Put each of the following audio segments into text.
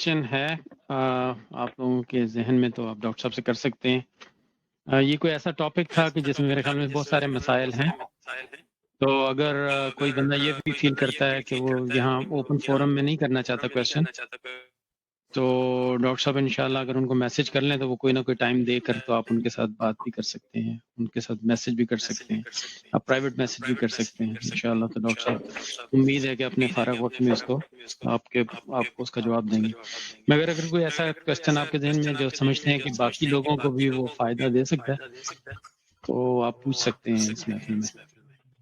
Question ہے آپ لوگوں کے ذہن میں تو آپ ڈاکٹر صاحب سے کر سکتے ہیں. یہ کوئی ایسا ٹاپک تھا کہ جس میں میرے خیال میں بہت سارے مسائل ہیں. تو اگر کوئی بندہ یہ بھی فیل کرتا ہے کہ وہ یہاں اوپن فورم میں نہیں کرنا چاہتا کویشچن، تو ڈاکٹر صاحب انشاءاللہ اگر ان کو میسج کر لیں تو وہ کوئی نہ کوئی ٹائم دے کر تو آپ ان کے ساتھ بات بھی کر سکتے ہیں، ان کے ساتھ میسج بھی کر سکتے ہیں، آپ پرائیویٹ میسج بھی کر سکتے ہیں انشاءاللہ. تو ڈاکٹر صاحب امید ہے کہ اپنے فارغ وقت میں اس کو آپ کو اس کا جواب دیں گے. مگر اگر کوئی ایسا کویشچن آپ کے ذہن میں جو سمجھتے ہیں کہ باقی لوگوں کو بھی وہ فائدہ دے سکتا ہے تو آپ پوچھ سکتے ہیں اس محفل میں.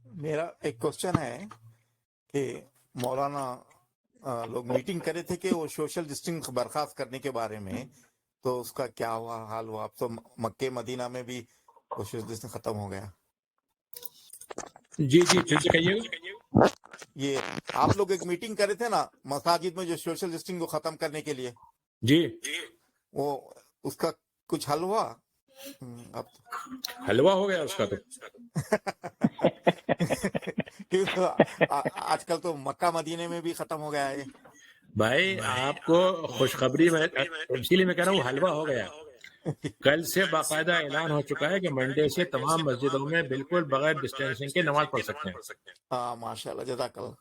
میرا ایک کوشچن ہے کہ مولانا لوگ میٹنگ کرے تھے کہ وہ سوشل ڈسٹینس برخاست کرنے کے بارے میں، تو اس کا کیا ہوا، حال ہوا؟ اب تو مکہ مدینہ میں بھی سوشل ڈسٹینس ختم ہو گیا. جی پھر سے کہیے گا. یہ آپ لوگ ایک میٹنگ کرے تھے نا مساجد میں جو سوشل ڈسٹینس کو ختم کرنے کے لیے، جی وہ اس کا کچھ حل ہوا؟ اب حلوہ ہو گیا اس کا. تو آج کل تو مکہ مدینے میں بھی ختم ہو گیا ہے. بھائی آپ کو خوشخبری میں اسی لیے میں کہہ رہا ہوں حلوہ ہو گیا. کل سے باقاعدہ اعلان ہو چکا ہے کہ منڈے سے تمام مسجدوں میں بالکل بغیر ڈسٹینسنگ کے نماز پڑھ سکتے ہیں. ہاں ماشاء اللہ، جزاک اللہ.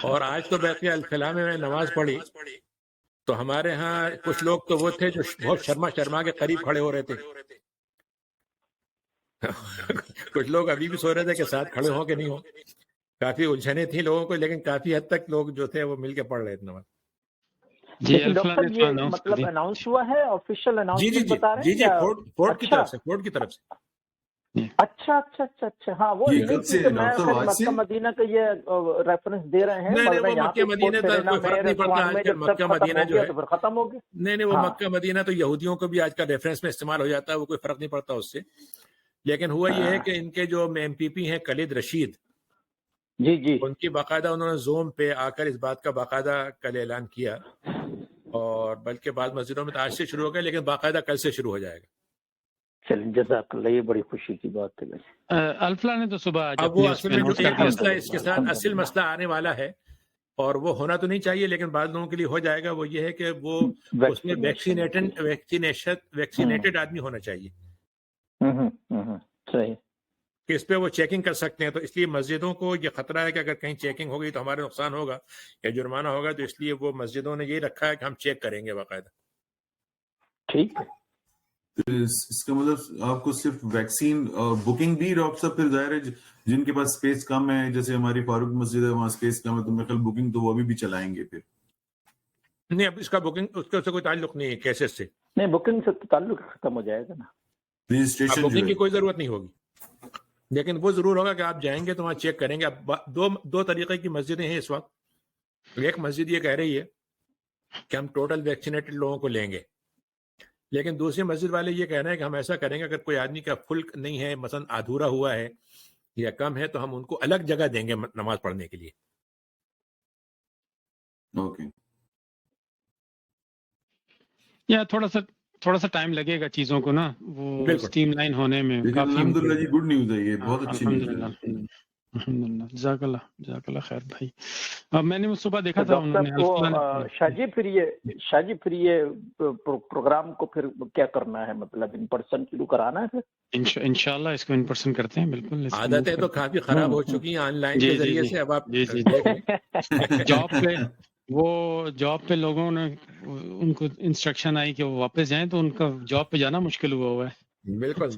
اور آج تو بیت الخلاء میں نماز پڑھی تو ہمارے ہاں کچھ لوگ تو وہ تھے جو بہت شرما کے قریب کھڑے ہو رہے تھے. کچھ لوگ ابھی بھی سو رہے تھے کہ ساتھ کھڑے ہوں کہ نہیں ہو. کافی الجھنیں تھیں لوگوں کو، لیکن کافی حد تک لوگ جو تھے وہ مل کے پڑھ رہے تھے نماز. جی ڈاکٹر صاحب یہ مطلب اناؤنس ہوا ہے، آفیشیل اناؤنسمنٹ بتا رہے ہیں؟ جی کورٹ کی طرف سے. اچھا. ہاں وہ مکہ مدینہ کا یہ ریفرنس دے رہے ہیں. نہیں وہ مکہ مدینہ کا کوئی فرق نہیں پڑتا. آج کل مکہ مدینہ جو ہے تو پھر ختم ہو گیا. نہیں وہ مکہ مدینہ تو یہودیوں کو بھی آج کل ریفرنس میں استعمال ہو جاتا ہے، وہ کوئی فرق نہیں پڑتا اس سے. لیکن ہوا یہ ہے کہ ان کے جو ایم پی پی ہیں خالد رشید، جی ان کی باقاعدہ انہوں نے زوم پہ آ کر اس بات کا باقاعدہ کل اعلان کیا، اور بلکہ بعض مسجدوں میں تو آج سے شروع ہو گیا، لیکن باقاعدہ کل سے شروع ہو جائے گا. چلیے جزاک اللہ، یہ بڑی خوشی کی بات ہے. الفلا نے تو صبح اب وہ اصل میں جو ایک مسئلہ اس کے ساتھ اصل مسئلہ آنے والا ہے، اور وہ ہونا تو نہیں چاہیے لیکن بعض لوگوں کے لیے ہو جائے گا، وہ یہ ہے کہ وہ اس میں ویکسینیٹڈ آدمی ہونا چاہیے. صحیح کہ اس پہ وہ چیکنگ کر سکتے ہیں. تو اس لیے مسجدوں کو یہ خطرہ ہے کہ اگر کہیں چیکنگ ہوگی تو ہمارا نقصان ہوگا یا جرمانہ ہوگا، تو اس لیے وہ مسجدوں نے یہ رکھا ہے کہ ہم چیک کریں گے باقاعدہ. ٹھیک ہے. اس کا مطلب آپ کو صرف ویکسین بکنگ بھی ڈاکٹر صاحب، پھر ظاہر ہے جن کے پاس اسپیس کم ہے، جیسے ہماری فاروق مسجد ہے وہاں اسپیس کم ہے، تو میرے خیال بکنگ تو وہ ابھی بھی چلائیں گے. پھر نہیں، اب اس کا بکنگ اس سے کوئی تعلق نہیں ہے کیسز سے. نہیں، بکنگ سے تعلق ختم ہو جائے گا نا. رجسٹریشن بکنگ کی کوئی ضرورت نہیں ہوگی، لیکن وہ ضرور ہوگا کہ آپ جائیں گے تو وہاں چیک کریں گے. اب دو طریقے کی مسجدیں ہیں اس وقت. ایک مسجد یہ کہہ رہی ہے کہ ہم ٹوٹل ویکسینیٹڈ لوگوں کو لیں گے، لیکن دوسری مسجد والے یہ کہہ رہے ہیں کہ ہم ایسا کریں گے اگر کوئی آدمی کا فل نہیں ہے، مثلا ادھورا ہوا ہے یا کم ہے، تو ہم ان کو الگ جگہ دیں گے نماز پڑھنے کے لیے. اوکے. یا تھوڑا سا ٹائم لگے گا چیزوں کو نا وہ اسٹریم لائن ہونے میں. الحمدللہ جی، گڈ نیوز ہے، یہ بہت اچھی نیوز ہے. الحمدللہ. جزاک اللہ خیر بھائی. اب میں نے صبح دیکھا تھا شاہ جی پھر یہ پروگرام کو پھر کیا کرنا ہے، مطلب ان پرسن شروع کرانا ہے پھر انشاءاللہ اس کو ان پرسن کرتے ہیں. بالکل عادتیں تو کافی خراب ہو چکی ہیں آن لائن کے ذریعے سے. اب آپ جاب پہ لوگوں نے ان کو انسٹرکشن آئی کہ وہ واپس جائیں تو ان کا جاب پہ جانا مشکل ہوا ہے. بالکل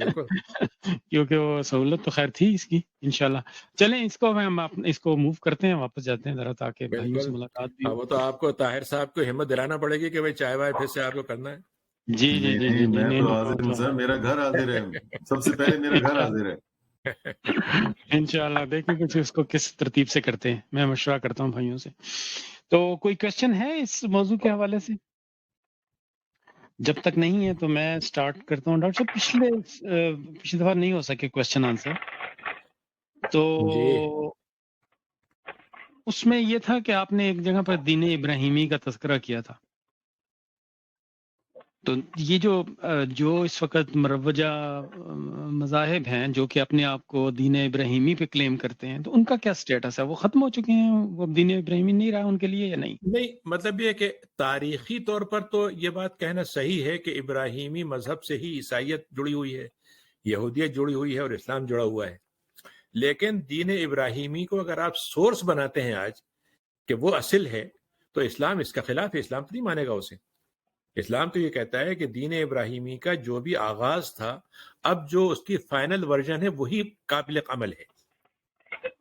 کیونکہ وہ سہولت تو خیر تھی اس کی. انشاءاللہ چلیں ہم اس کو موو کرتے ہیں، واپس جاتے ہیں ذرا تاکہ بھائیوں سے ملاقات بھی ہو. وہ تو آپ کو طاہر صاحب کو ہمت دلانا پڑے گی کہ بھائی چائے وائے پھر سے آپ کو کرنا ہے. جی میں تو حاضر ہوں سر، میرا گھر حاضر ہے، سب سے پہلے میرا گھر حاضر ہے. انشاءاللہ دیکھیں کچھ اس کو کس ترتیب سے کرتے ہیں. میں مشورہ کرتا ہوں بھائیوں سے. تو کوئی کویشچن ہے اس موضوع کے حوالے سے؟ جب تک نہیں ہے تو میں سٹارٹ کرتا ہوں. ڈاکٹر صاحب پچھلی دفعہ نہیں ہو سکے کویشچن آنسر، تو اس میں یہ تھا کہ آپ نے ایک جگہ پر دین ابراہیمی کا تذکرہ کیا تھا. تو یہ جو اس وقت مروجہ مذاہب ہیں جو کہ اپنے آپ کو دین ابراہیمی پہ کلیم کرتے ہیں، تو ان کا کیا سٹیٹس ہے؟ وہ ختم ہو چکے ہیں؟ وہ اب دین ابراہیمی نہیں رہا ان کے لیے یا نہیں؟ نہیں، مطلب یہ کہ تاریخی طور پر تو یہ بات کہنا صحیح ہے کہ ابراہیمی مذہب سے ہی عیسائیت جڑی ہوئی ہے، یہودیت جڑی ہوئی ہے اور اسلام جڑا ہوا ہے. لیکن دین ابراہیمی کو اگر آپ سورس بناتے ہیں آج کہ وہ اصل ہے، تو اسلام اس کا خلاف ہے. اسلام تو نہیں مانے گا اسے. اسلام تو یہ کہتا ہے کہ دین ابراہیمی کا جو بھی آغاز تھا، اب جو اس کی فائنل ورژن ہے وہی قابل عمل ہے.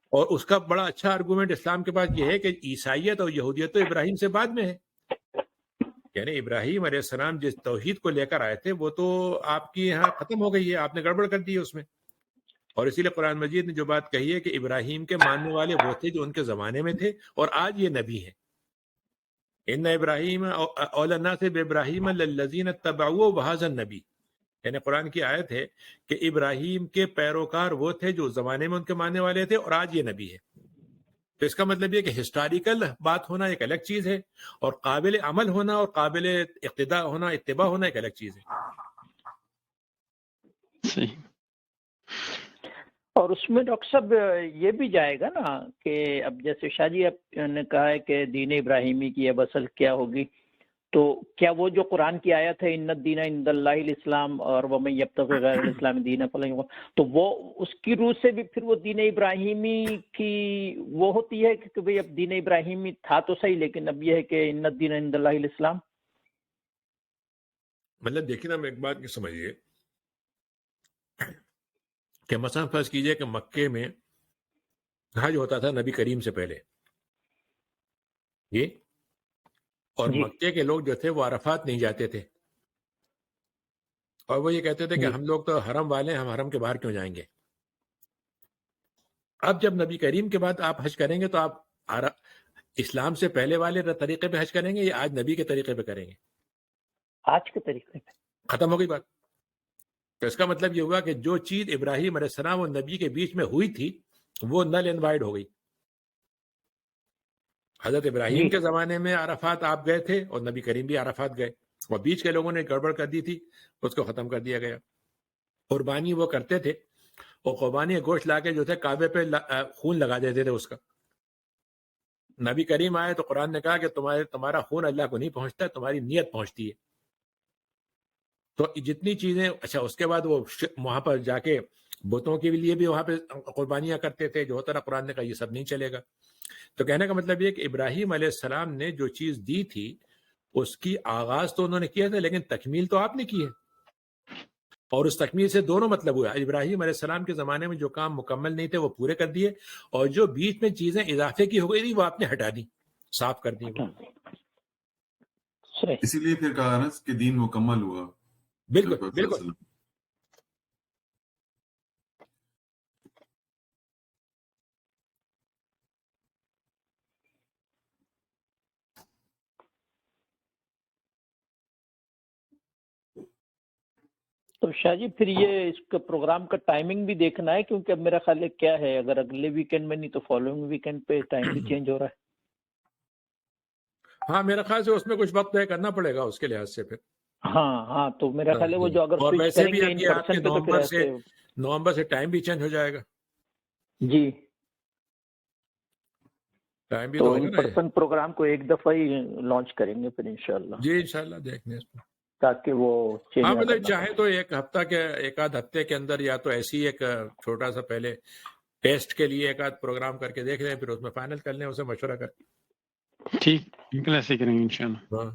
اور اس کا بڑا اچھا آرگومنٹ اسلام کے پاس یہ ہے کہ عیسائیت اور یہودیت تو ابراہیم سے بعد میں ہے. یعنی ابراہیم علیہ السلام جس توحید کو لے کر آئے تھے وہ تو آپ کی یہاں ختم ہو گئی ہے، آپ نے گڑبڑ کر دی ہے اس میں. اور اسی لیے قرآن مجید نے جو بات کہی ہے کہ ابراہیم کے ماننے والے وہ تھے جو ان کے زمانے میں تھے اور آج یہ نبی ہیں. ان ابراہیم اول الناس بابراہیم للذین اتبعوه وهذا النبی. یعنی قرآن کی آیت ہے کہ ابراہیم کے پیروکار وہ تھے جو زمانے میں ان کے ماننے والے تھے اور آج یہ نبی ہے. تو اس کا مطلب یہ کہ ہسٹوریکل بات ہونا ایک الگ چیز ہے اور قابل عمل ہونا اور قابل اقتداء ہونا، اتباع ہونا ایک الگ چیز ہے. صحیح. اور اس میں ڈاکٹر صاحب یہ بھی جائے گا نا کہ اب جیسے شاہ جی آپ نے کہا ہے کہ دین ابراہیمی کی اب اصل کیا ہوگی، تو کیا وہ جو قرآن کی آیت ہے ان الدین عند اللہ الاسلام اور ومن یبتغی غیر الاسلام دینا فلن یقبل، تو وہ اس کی روح سے بھی پھر وہ دین ابراہیمی کی وہ ہوتی ہے کہ بھئی اب دین ابراہیمی تھا تو صحیح لیکن اب یہ ہے کہ ان الدین عند اللہ الاسلام؟ مطلب دیکھیں نا، ایک بات کی سمجھیے کہ مثلا فرض کیجئے کہ مکے میں حج ہوتا تھا نبی کریم سے پہلے، یہ اور جی مکے کے لوگ جو تھے وہ عرفات نہیں جاتے تھے اور وہ یہ کہتے تھے کہ جی ہم لوگ تو حرم والے ہیں، ہم حرم کے باہر کیوں جائیں گے. اب جب نبی کریم کے بعد آپ حج کریں گے تو آپ اسلام سے پہلے والے طریقے پہ حج کریں گے یا آج نبی کے طریقے پہ کریں گے؟ آج کے طریقے پہ. ختم ہو گئی بات. تو اس کا مطلب یہ ہوا کہ جو چیز ابراہیم علیہ السلام اور نبی کے بیچ میں ہوئی تھی وہ نل اینڈ وائڈ ہو گئی. حضرت ابراہیم جی کے زمانے میں عرفات آپ گئے تھے اور نبی کریم بھی عرفات گئے، اور بیچ کے لوگوں نے گڑبڑ کر دی تھی، اس کو ختم کر دیا گیا. قربانی وہ کرتے تھے اور قربانی گوشت لا کے جو تھے کعبے پہ خون لگا دیتے تھے اس کا. نبی کریم آئے تو قرآن نے کہا کہ تمہارا خون اللہ کو نہیں پہنچتا، تمہاری نیت پہنچتی ہے. تو جتنی چیزیں اچھا اس کے بعد وہ وہاں پر جا کے بتوں کے لیے بھی وہاں پہ قربانیاں کرتے تھے جو ہوتا رہا. قرآن نے کہا یہ سب نہیں چلے گا. تو کہنے کا مطلب یہ کہ ابراہیم علیہ السلام نے جو چیز دی تھی اس کی آغاز تو انہوں نے کیا تھا لیکن تکمیل تو آپ نے کی ہے. اور اس تکمیل سے دونوں مطلب ہوا، ابراہیم علیہ السلام کے زمانے میں جو کام مکمل نہیں تھے وہ پورے کر دیے، اور جو بیچ میں چیزیں اضافے کی ہو گئی تھی وہ آپ نے ہٹا دی، صاف کر دی. صحیح. اسی لیے پھر کہا نا کہ دین مکمل ہوا. بالکل بالکل. تو شاہ جی پھر یہ اس کا پروگرام کا ٹائمنگ بھی دیکھنا ہے کیونکہ اب میرا خیال ہے کیا ہے اگر اگلے ویکنڈ میں نہیں تو فالوئنگ ویکنڈ پہ ٹائم بھی چینج ہو رہا ہے. ہاں میرا خیال سے اس میں کچھ وقت طے کرنا پڑے گا اس کے لحاظ سے. پھر ہاں تو میرا خیال ہے وہ جو اگر اور سوئچ ویسے کریں بھی گے ان ابھی آپ کے پرسن پہ تو پھر ایسے نومبر سے ٹائم بھی چینج ہو جائے گا. جی ٹائم بھی تو تو ان ہوگا نا. پرسن پروگرام کو ایک دفعہ ہی لانچ کریں گے پھر انشاءاللہ. جی انشاءاللہ دیکھنے اس میں. تاکہ وہ چینج ہاں نہ مطلب کرنا چاہے پڑے. تو ایک آدھ ہفتے کے اندر یا تو ایسی ایک چھوٹا سا پہلے ٹیسٹ کے لیے ایک آدھ پروگرام کر کے دیکھ لیں پھر اس میں فائنل کر لیں اسے مشورہ کر کے. ٹھیک بالکل ایسے کریں گے انشاءاللہ. ہاں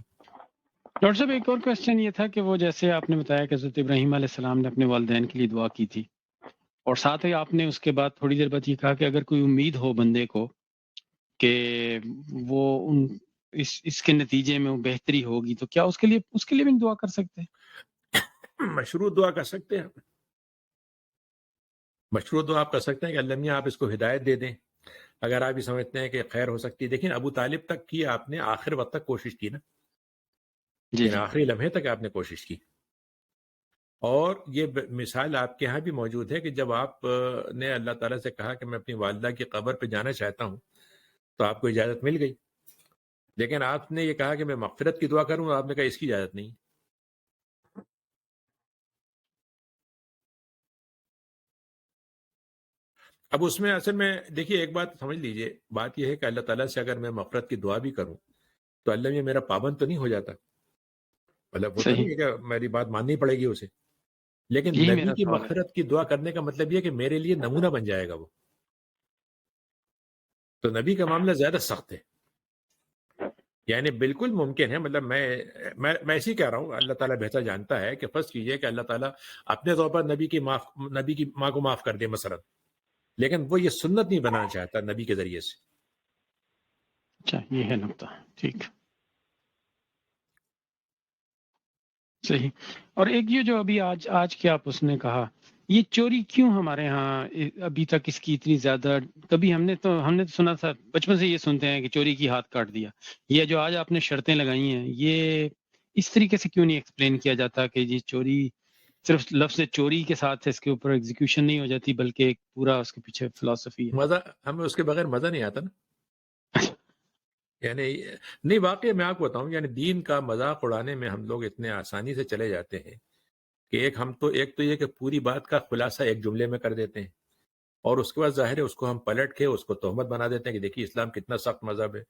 ڈاکٹر صاحب ایک اور کوشچن یہ تھا کہ وہ جیسے آپ نے بتایا کہ حضرت ابراہیم علیہ السلام نے اپنے والدین کے لیے دعا کی تھی اور ساتھ ہی آپ نے اس کے بعد تھوڑی دیر بعد یہ کہا کہ اگر کوئی امید ہو بندے کو کہ وہ اس کے نتیجے میں وہ بہتری ہوگی تو کیا اس کے لیے بھی دعا کر سکتے ہیں؟ مشروط دعا کر سکتے ہیں. مشروط دعا آپ کر سکتے ہیں کہ اللہ میاں آپ اس کو ہدایت دے دیں اگر آپ یہ سمجھتے ہیں کہ خیر ہو سکتی ہے. دیکھیں ابو طالب تک کی آپ نے آخر وقت تک کوشش کی نا، جی آخری لمحے تک آپ نے کوشش کی. اور یہ مثال آپ کے یہاں بھی موجود ہے کہ جب آپ نے اللہ تعالیٰ سے کہا کہ میں اپنی والدہ کی قبر پہ جانا چاہتا ہوں تو آپ کو اجازت مل گئی، لیکن آپ نے یہ کہا کہ میں مغفرت کی دعا کروں، آپ نے کہا اس کی اجازت نہیں. اب اس میں اصل میں دیکھیے ایک بات سمجھ لیجئے، بات یہ ہے کہ اللہ تعالیٰ سے اگر میں مغفرت کی دعا بھی کروں تو اللہ یہ میرا پابند تو نہیں ہو جاتا، مطلب وہ تو نہیں صحیح، ہے کہ میری بات ماننی پڑے گی اسے، لیکن یہی نبی میرا کی سوال ہے. مغفرت کی دعا کرنے کا مطلب یہ کہ میرے لیے نمونہ بن جائے گا وہ. تو نبی کا معاملہ زیادہ سخت ہے، یعنی بالکل ممکن ہے، مطلب میں ایسے ہی کہہ رہا ہوں، اللہ تعالیٰ بہتر جانتا ہے کہ فرض کیجئے کہ اللہ تعالیٰ اپنے طور پر نبی کی ماں کو معاف کر دے مثلا، لیکن وہ یہ سنت نہیں بنانا چاہتا نبی کے ذریعے سے. اچھا یہ ہے نقطہ. ٹھیک، صحیح. اور ایک یہ جو ابھی آج کیا آپ اس نے کہا، یہ چوری کیوں ہمارے ہاں ابھی تک اس کی اتنی زیادہ، کبھی ہم نے تو سنا تھا بچپن سے، یہ سنتے ہیں کہ چوری کی ہاتھ کاٹ دیا. یہ جو آج آپ نے شرطیں لگائی ہیں، یہ اس طریقے سے کیوں نہیں ایکسپلین کیا جاتا کہ جی چوری صرف لفظ چوری کے ساتھ اس کے اوپر ایگزیکیوشن نہیں ہو جاتی، بلکہ ایک پورا اس کے پیچھے فلسفی ہے. مزہ ہمیں اس کے بغیر مزہ نہیں آتا نا، یعنی نہیں، واقعی میں آپ کو بتاؤں، یعنی دین کا مذاق اڑانے میں ہم لوگ اتنے آسانی سے چلے جاتے ہیں کہ ایک تو یہ کہ پوری بات کا خلاصہ ایک جملے میں کر دیتے ہیں، اور اس کے بعد ظاہر ہے اس کو ہم پلٹ کے اس کو تہمت بنا دیتے ہیں کہ دیکھیے اسلام کتنا سخت مذہب ہے،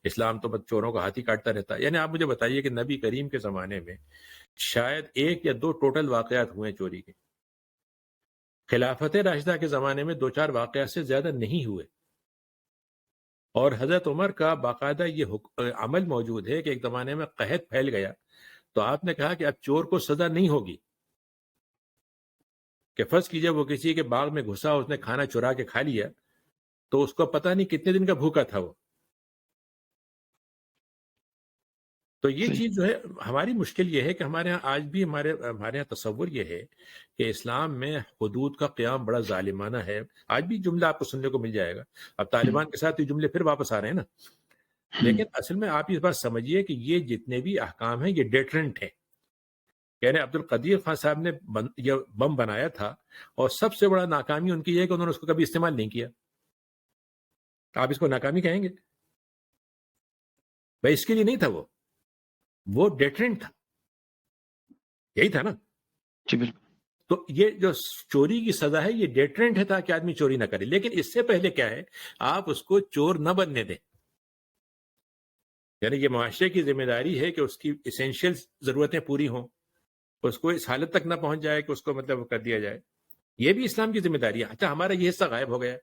اسلام تو بس چوروں کا ہاتھ ہی کاٹتا رہتا ہے. یعنی آپ مجھے بتائیے کہ نبی کریم کے زمانے میں شاید 1 یا 2 ٹوٹل واقعات ہوئے ہیں چوری کے، خلافت راشدہ کے زمانے میں 2-4 واقعات سے زیادہ نہیں ہوئے. اور حضرت عمر کا باقاعدہ یہ عمل موجود ہے کہ ایک زمانے میں قحط پھیل گیا تو آپ نے کہا کہ اب چور کو سزا نہیں ہوگی، کہ فرض کیجئے وہ کسی کے باغ میں گھسا، اس نے کھانا چرا کے کھا لیا تو اس کو پتہ نہیں کتنے دن کا بھوکا تھا وہ. تو یہ صحیح. چیز جو ہے ہماری مشکل یہ ہے کہ ہمارے ہاں آج بھی ہمارے ہاں تصور یہ ہے کہ اسلام میں حدود کا قیام بڑا ظالمانہ ہے. آج بھی جملہ آپ کو سننے کو مل جائے گا، اب طالبان کے ساتھ یہ جملے پھر واپس آ رہے ہیں نا، لیکن اصل میں آپ اس بات سمجھیے کہ یہ جتنے بھی احکام ہیں یہ ڈیٹرنٹ ہیں. یعنی عبد القدیر خان صاحب نے یہ بم بنایا تھا اور سب سے بڑا ناکامی ان کی یہ ہے کہ انہوں نے اس کو کبھی استعمال نہیں کیا. آپ اس کو ناکامی کہیں گے؟ بھائی اس کے لیے نہیں تھا، وہ ڈیٹرنٹ تھا، یہی تھا نا. جی بالکل. تو یہ جو چوری کی سزا ہے یہ ڈیٹرنٹ ہے تاکہ آدمی چوری نہ کرے، لیکن اس سے پہلے کیا ہے، آپ اس کو چور نہ بننے دیں. یعنی یہ معاشرے کی ذمہ داری ہے کہ اس کی ایسینشیل ضرورتیں پوری ہوں، اس کو اس حالت تک نہ پہنچ جائے کہ اس کو مطلب کر دیا جائے. یہ بھی اسلام کی ذمہ داری ہے. اچھا ہمارا یہ حصہ غائب ہو گیا.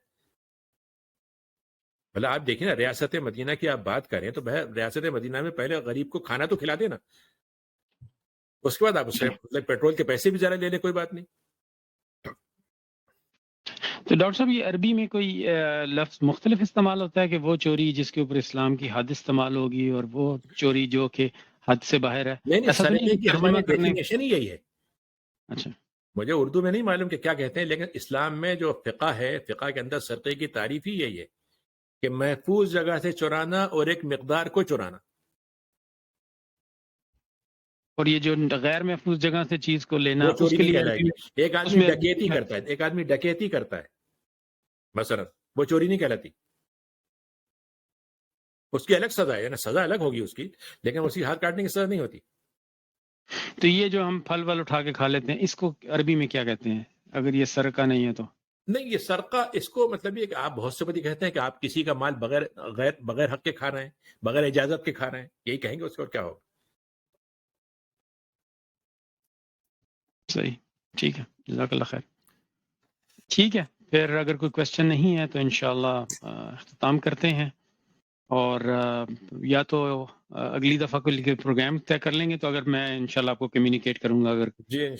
مطلب آپ دیکھیں نا، ریاست مدینہ کی آپ بات کریں تو ریاست مدینہ میں پہلے غریب کو کھانا تو کھلا دینا، اس کے بعد آپ اس سے مطلب پیٹرول کے پیسے بھی ذرا لے لیں، کوئی بات نہیں. تو ڈاکٹر صاحب یہ عربی میں کوئی لفظ مختلف استعمال ہوتا ہے کہ وہ چوری جس کے اوپر اسلام کی حد استعمال ہوگی اور وہ چوری جو کہ حد سے باہر ہے، نہیں، ایسا تو نہیں سرقے ہے کی ترجمہ ہماری کرنے؟ ڈیفینیشن ہی یہی ہے. اچھا مجھے اردو میں نہیں معلوم کہ کیا کہتے ہیں، لیکن اسلام میں جو فقہ ہے، فقہ کے اندر سرقے کی تعریف ہی یہی ہے کہ محفوظ جگہ سے چرانا اور ایک مقدار کو چرانا. اور یہ جو غیر محفوظ جگہ سے چیز کو لینا، وہ اس چوری کے نہیں لیے کہلائے گی. ایک اس آدمی میں ڈکیتی کرتا ہے، ایک آدمی ڈکیتی کرتا ہے مثلا، وہ چوری نہیں کہلاتی، اس کی الگ سزا ہے، یعنی سزا الگ ہوگی اس کی، لیکن اس کی ہاتھ کاٹنے کی سزا نہیں ہوتی. تو یہ جو ہم پھل ول اٹھا کے کھا لیتے ہیں، اس کو عربی میں کیا کہتے ہیں اگر یہ سرقہ نہیں ہے تو؟ نہیں، یہ سرقہ، اس کو مطلب یہ کہ آپ بہت سے بدی کہتے ہیں کہ آپ کسی کا مال بغیر حق کے کھا رہے ہیں، بغیر اجازت کے کھا رہے ہیں، یہی کہیں گے اس کو، اور کیا ہوگا. صحیح، ٹھیک ہے، جزاک اللہ خیر. ٹھیک ہے، پھر اگر کوئی کوشچن نہیں ہے تو انشاءاللہ اختتام کرتے ہیں، اور یا تو اگلی دفعہ کوئی پروگرام طے کر لیں گے، تو اگر میں انشاءاللہ آپ کو کمیونیکیٹ کروں گا اگر جی انشاءاللہ.